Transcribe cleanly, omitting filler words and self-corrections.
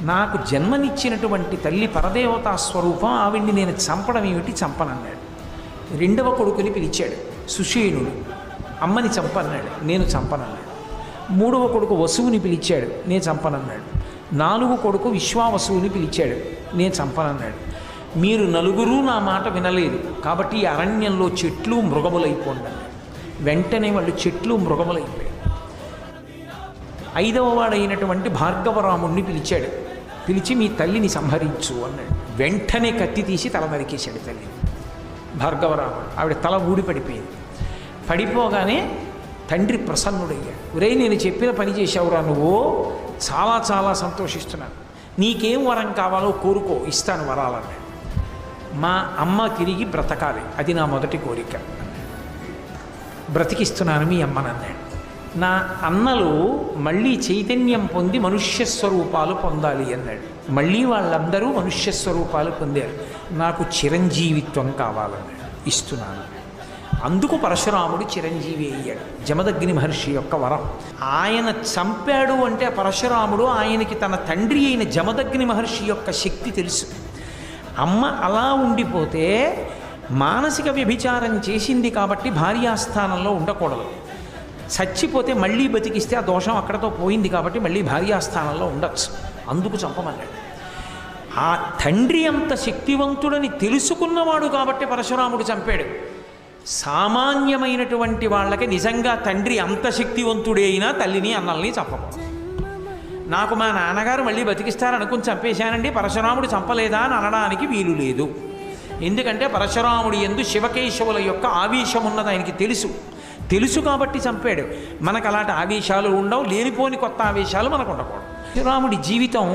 నాకు జన్మనిచ్చినటువంటి తల్లి పరదేవతా స్వరూపం, ఆవిడ్ని నేను చంపడం ఏమిటి, చంపనన్నాడు. రెండవ కొడుకుని పిలిచాడు సుషేణుడు, అమ్మని చంపన్నాడు, నేను చంపనన్నాడు. మూడవ కొడుకు వసువుని పిలిచాడు, నేను చంపనన్నాడు. నాలుగు కొడుకు విశ్వావసువుని పిలిచాడు, నేను చంపనన్నాడు. మీరు నలుగురు నా మాట వినలేదు కాబట్టి ఈ అరణ్యంలో చెట్లు మృగములైపోండి అన్నాడు. వెంటనే వాళ్ళు చెట్లు మృగములైపోయాయి. ఐదవ వాడైనటువంటి భార్గవరాముణ్ణి పిలిచాడు, పిలిచి మీ తల్లిని సంహరించు అన్నాడు. వెంటనే కత్తి తీసి తల నరికేశాడు తల్లి. భార్గవరాముడు, ఆవిడ తల ఊడి పడిపోయింది. పడిపోగానే తండ్రి ప్రసన్నుడయ్యాడు. ఒరే, నేను చెప్పిన పని చేశావురా నువ్వు, చాలా చాలా సంతోషిస్తున్నాను, నీకేం వరం కావాలో కోరుకో, ఇస్తాను వరాలన్నాడు. మా అమ్మ తిరిగి బ్రతకాలి, అది నా మొదటి కోరిక. బ్రతికిస్తున్నాను మీ అమ్మనన్నాడు. నా అన్నలు మళ్ళీ చైతన్యం పొంది మనుష్య స్వరూపాలు పొందాలి అన్నాడు. మళ్ళీ వాళ్ళందరూ మనుష్య స్వరూపాలు పొందారు. నాకు చిరంజీవిత్వం కావాలన్నాడు, ఇస్తున్నాను. అందుకు పరశురాముడు చిరంజీవి అయ్యాడు. జమదగ్ని మహర్షి యొక్క వరం. ఆయన చంపాడు అంటే పరశురాముడు, ఆయనకి తన తండ్రి అయిన జమదగ్ని మహర్షి యొక్క శక్తి తెలుసు. అమ్మ అలా ఉండిపోతే మానసిక వ్యభిచారం చేసింది కాబట్టి భార్యాస్థానంలో ఉండకూడదు. చచ్చిపోతే మళ్ళీ బతికిస్తే ఆ దోషం అక్కడతో పోయింది కాబట్టి మళ్ళీ భార్యాస్థానంలో ఉండొచ్చు. అందుకు చంపమన్నాడు. ఆ తండ్రి అంత శక్తివంతుడని తెలుసుకున్నవాడు కాబట్టి పరశురాముడు చంపాడు. సామాన్యమైనటువంటి వాళ్ళకి నిజంగా తండ్రి అంత శక్తివంతుడే అయినా తల్లిని అన్నల్ని చంపకూడదు. నాకు మా నాన్నగారు మళ్ళీ బతికిస్తారనుకుని చంపేశానండి, పరశురాముడు చంపలేదా అని అనడానికి వీలు లేదు. ఎందుకంటే పరశురాముడి యందు శివకేశవుల యొక్క ఆవేశం ఉన్నది ఆయనకి తెలుసు కాబట్టి చంపాడు. మనకు అలాంటి ఆవేశాలు ఉండవు, లేనిపోని కొత్త ఆవేశాలు మనకు ఉండకూడదు. పరశురాముడి జీవితం